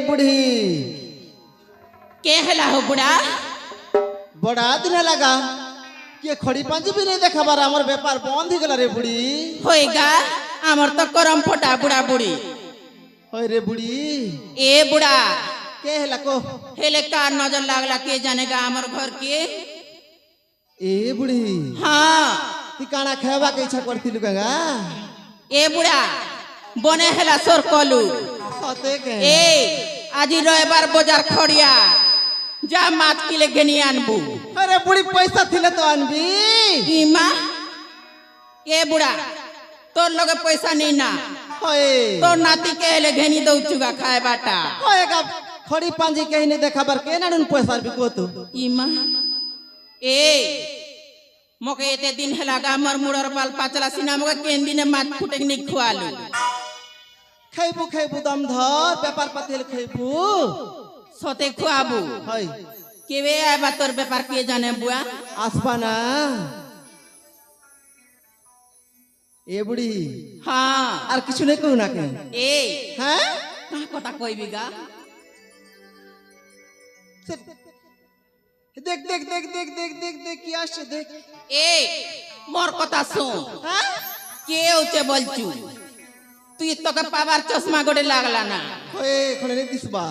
बुढ़ी के हला हो बुढ़ा बड़ा दिन लगा कि खड़ी पांजी भी नहीं देखा बार हमर व्यापार बंद ही गला रे बुढ़ी होएगा हमर तो करम फटा बुढ़ा बुढ़ी होय रे बुढ़ी ए बुढ़ा के हला को हेले कार नजर लागला के जानेगा हमर घर के ए बुढ़ी हाँ ती काना खावा के इच्छा करती लुगागा ए बुढ़ा बने हेला सोर कलू सते के ए আজি রবিবার বাজার খড়িয়া যা মাছ কিলে ঘেনি আনবু अरे बुढ़ी पैसा थिले तो अनबी ইমা এ বুড়া তোর লগে পয়সা নেই না होय তোর নাতি কে হেলে ঘেনি দউচুগা খায় বাটা होएगा खड़ी पांजी कहीं नहीं देखा बार के नाडुन पैसा भी को तो ইমা এ মকে এতে দিন হেলা গামর মুড়র বাল পাচলা সিনা মকে কেন দিনে মাছ ফুটে নি খুয়ালু খাইবু খাইবু দম ধর ব্যাপার পাতিল খাইবু সতে খুয়াবু হয় কেবে আইবা তোর ব্যাপার কে জানে বুয়া আসবা না এ বুড়ি হ্যাঁ আর কিছু নেই কহু না কে এ হ্যাঁ কা কথা কইবি গা দেখ দেখ দেখ দেখ দেখ দেখ দেখ কি আসছে দেখ এ মোর কথা শুন হ্যাঁ কে উচে বলছু তুই তোকে পাবার চশমা গড়ে লাগলা না ওই এখানে নেই দিসবা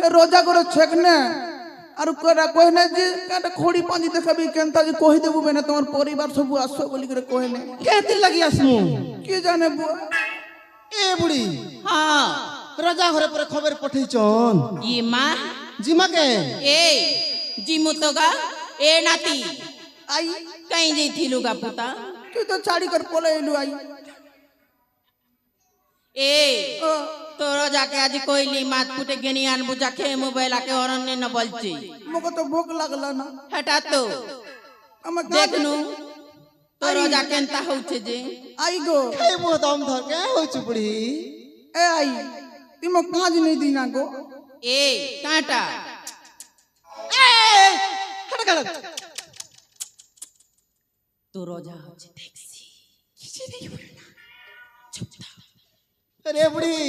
रोजा करे छेकने और करा कहने जे काटा खोड़ी पांजी देखाबी केनता जे कहि देबु बेना तोर परिवार सब आसो बोली करे कहने केती लगी आसमु के जाने बुआ ए बुढ़ी हाँ राजा घरे पर खबर पठै चन ইমা जिमा के এ জিমু তোগা এ নাতি आई কাই যাইथिलु গা পুতা तू तो चाड़ी कर पोले एलु आई এ তোর যাকে আজ কইলি মাছ ফুটে গেনি আনবু যাকে মোবাইল আকে অরণ্যে ন বলছি मोको तो भूख लागला ना হেটা তো हम দেখনু তোর যাকে এন্তা হচ্ছে যে आई गो খাইবু দম ধর কে হইছু বুড়ি ए आई तिमो काज नहीं दीना गो এ কাঁটা এ হট গেল তোর যা হচ্ছে দেখছি কিছু নেই বলনা চুপ থাক अरे बुढ़ी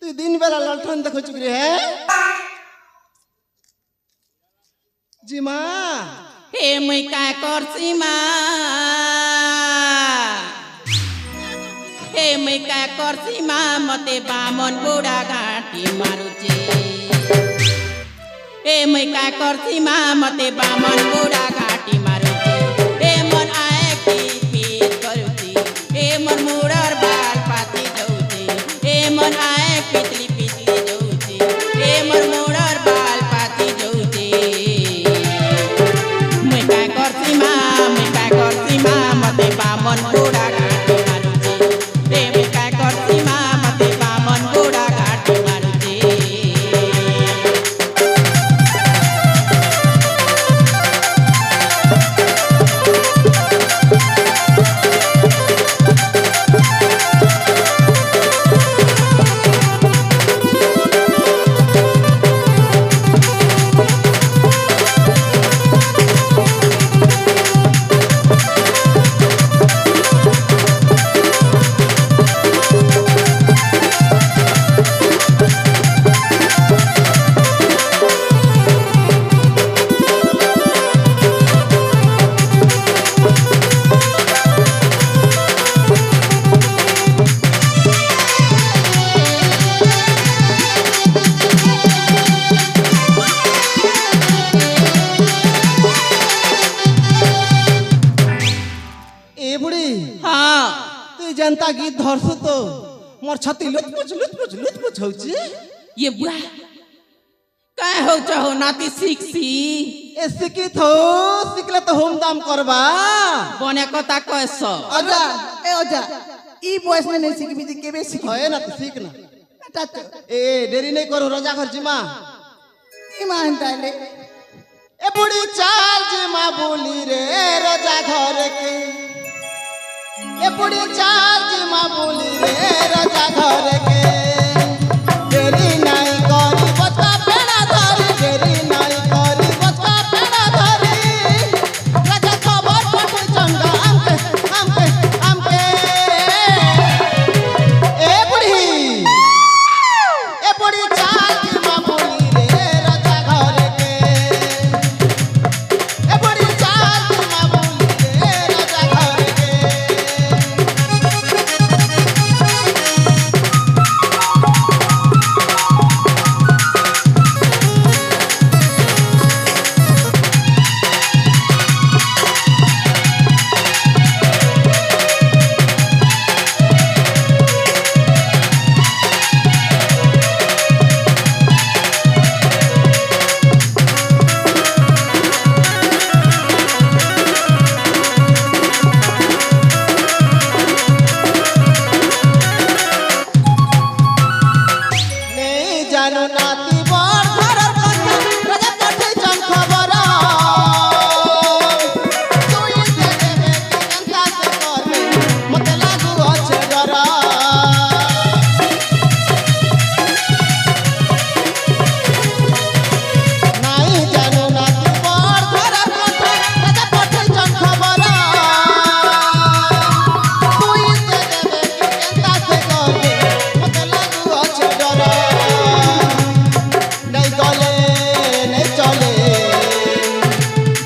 तू दिन बेला ललठन देखो चुक रे है जिमा হে মই কায় করছি মা হে মই কায় করছি মা মতে বামন বুড়া ঘাটি মারুছে হে মই কায় করছি মা মতে বামন বুড়া ঘাটি মারুছে হে মন আয় কি পিত করুছি হে মন মুড়ার বাল পাতি যাউছি হে মন আয় পিতলি পিতলি যাউছি হে মন মুড়ার বাল পাতি যাউছি মই কায় করছি মা মতে বামন বুড়া ঘাটি মারুছে হে মই কায় করছি মা মতে বামন বুড়া ঘাটি মারুছে ଏନ୍ତା ଗୀତ ଧରସୁ ତ ମୋର ଛାତି ଲୁଚପୁଚ ହଉଛି। ये बुआ काय हो चाहो नाती सीखसी ए शिक्षित हो शिखले तो होम दाम करबा बने कथा कैस अजा ए अजा ई बयस में नहीं सीखबी जे केबे सीखी है ना तो सीख ना बेटा तो ए देरी नहीं करो रजा घर जिमा ई मान ताले ए बुढ़ी चाल जिमा बोली रे रजा घर के ए बुढ़ी चाल जिमा बोली रे रजा घर के देरी नहीं करी बच्चा पेड़ा धरी देरी नहीं करी बच्चा पेड़ा धरी रजा खबर पठे चंदा हमके ए बुढ़ी चाल जिमा बोली रे रजा घर के ए बुढ़ी चाल जिमा बोली रे रजा घर के नहीं जानो नाती बड़ घरर कन्या रजा पठे चम खबर तू इसे देवे कि जनता से करे मते लागू अच्छे डर नहीं जानो नाती बड़ घरर कन्या रजा पठे चम खबर तू इसे देवे कि जनता से करे मते लागू अच्छे डर नहीं गले नहीं चले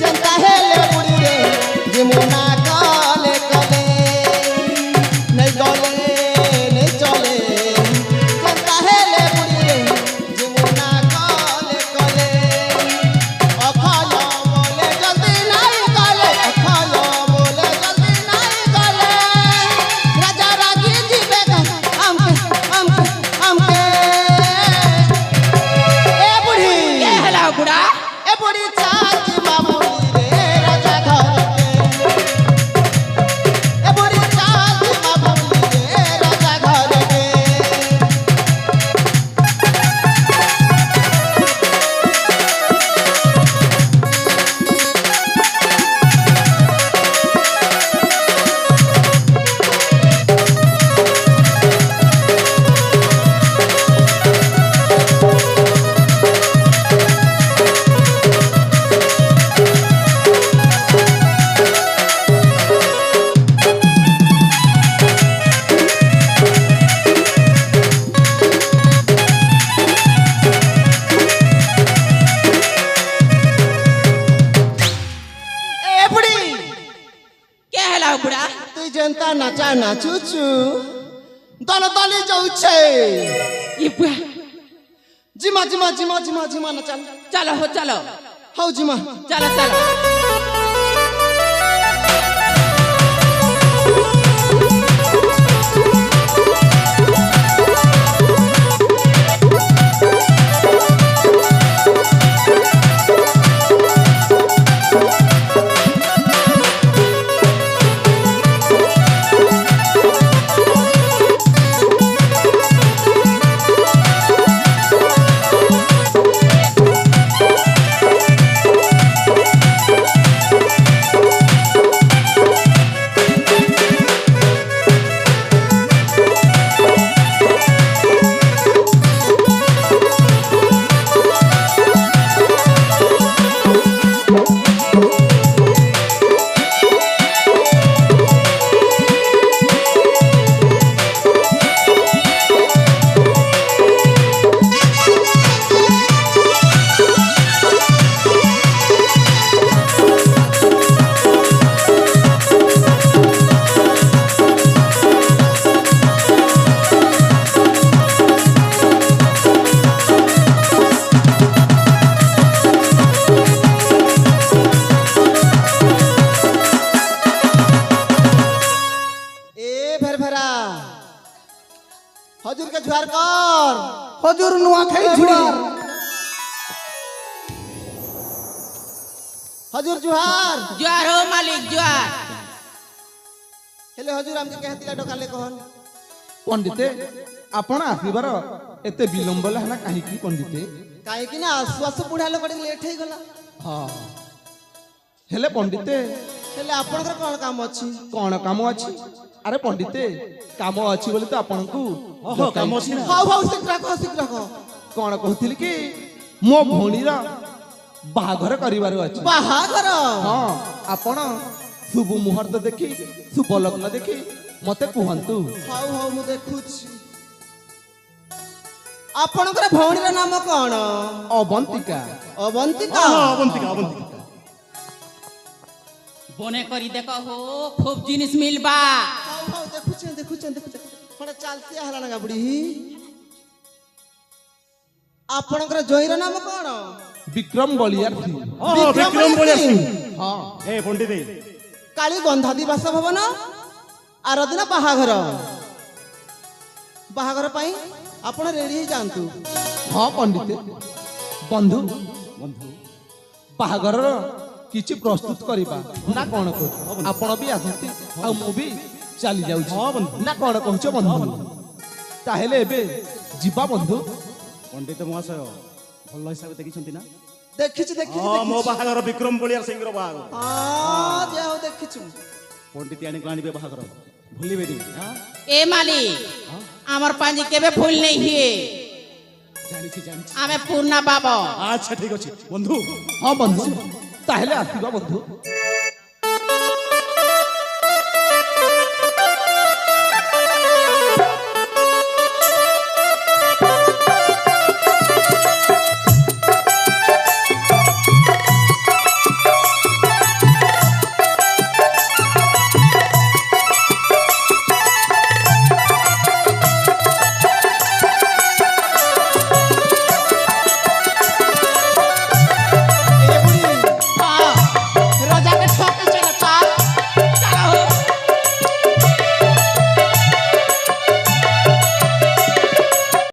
जनता हेले बुढ़ी रे जिमुना कले कले नहीं गले नहीं चले जनता हेले बुढ़ी रे जिमुना कले कले अखल बोले जल्दी नहीं गले अखल बोले जल्दी नहीं गले राजा रागी जीवे हमके ए बुढ़ी के हला बुढ़ा ए बुढ़ी चाल जिमा बोली रे राजा घर के ए बुढ़ी चाल जिमा बोली रे राजा घर के ए बुढ़ी के हला बुढ़ा তুই जनता नाचा नाचुचु दल दली जाउछे ये बुआ जिमा जिमा जिमा जिमा जिमा नाचा चलो हो चलो हौ जिमा चलो चलो জুহার কর হজুর নোয়াখাই জুয়ার হজুর জুহার জুয়ার হো মালিক জুয়ার। ହେଲେ ହଜୁର ଆମକୁ କେହେତିଲା ଡକାଲେ କହନ ପଣ୍ଡିତେ ଆପଣ ଆସିବାର ଏତେ ବିଳମ୍ବ ହେଲା କାହିଁକି ପଣ୍ଡିତେ? କାହିଁକି ନା ଆସୁ ଆସୁ ବୁଢା ଲୋକଟେ ଲେଟ୍ ହେଇଗଲା। ହଁ ହେଲେ ପଣ୍ଡିତେ ହେଲେ ଆପଣଙ୍କର କଣ କାମ ଅଛି? କଣ କାମ ଅଛି? ଆରେ ପଣ୍ଡିତେ କାମ ଅଛି ବୋଲି ତ ଆପଣଙ୍କୁ କାମ ଅଛି ନା? ହଉ ହଉ ଶୀଘ୍ର କହ ଶୀଘ୍ର କହ। କଣ କହୁଥିଲି କି ମୋ ଭଉଣୀର ବାହାଘର କରିବାର ଅଛି। ବାହାଘର? ହଁ ଆପଣ ଶୁଭ ମୁହୂର୍ତ୍ତ ଦେଖି ଶୁଭ ଲଗ୍ନ ଦେଖି ମତେ କୁହନ୍ତୁ। ହଉ ହଉ ମୁଁ ଦେଖୁଛି। ଆପଣଙ୍କର ଭଉଣୀର ନାମ କଣ? ଅବନ୍ତିକା। ଅବନ୍ତିକା? ଅବନ୍ତିକା ଅବନ୍ତିକା বনে করি দেখো হো খুব জিনিস মিলবা। ହଉ ହଉ ଦେଖୁଛେ ଦେଖୁଛେ ଦେଖୁଛେ ଖଣ୍ଡେ ଚାଲତିଆ ହେଲା ନା ବୁଢୀ। ଆପଣଙ୍କର ଜୟୀର ନାମ କଣ? ବିକ୍ରମ ବଳିଆର ସିଂ। ବିକ୍ରମ ବଳିଆ ସିଂ। ହଁ ଏ ପଣ୍ଡିତ କାଳି ଗନ୍ଧାଦି ବାସଭବନ ଆର ଦିନ ବାହାଘର। ବାହାଘର ପାଇଁ ଆପଣ ରେଡି ହେଇଯାଆନ୍ତୁ। ହଁ ପଣ୍ଡିତେ ବନ୍ଧୁ ବାହାଘରର କିଛି ପ୍ରସ୍ତୁତ କରିବା ନା କଣ କହୁଛ? ଆପଣ ବି ଆସନ୍ତି ଆଉ ମୁଁ ବି ଚାଲି ଯାଉଛି ନା କଣ କହୁଛ ବନ୍ଧୁ? ତାହେଲେ ଏବେ ଯିବା ବନ୍ଧୁ। ପଣ୍ଡିତ ମହାଶୟ ଭଲ ହିସାବରେ ଦେଖିଛନ୍ତି ନା? ଦେଖିଛି ଦେଖିଛି ହଁ ମୋ ଦେଖିଛି। ବାହାଘର ବିକ୍ରମ ବଳିଆର ସିଂର ବାହାଘର। ହଁ ଯା ହଉ ଦେଖିଛୁ। ପଣ୍ଡିତ ଆଣିକୁ ଆଣିବେ ବାହାଘର ଭୁଲିବେନି। এ মালিক আমার পাঞ্জি কেবে ভুল নেই হিয়ে ଜାଣିଛି ଜାଣିଛି। আমি পূর্ণা পাব। ଆଚ୍ଛା ଠିକ ଅଛି ବନ୍ଧୁ। ହଁ ବନ୍ଧୁ ତାହେଲେ ଆସିବା ବନ୍ଧୁ।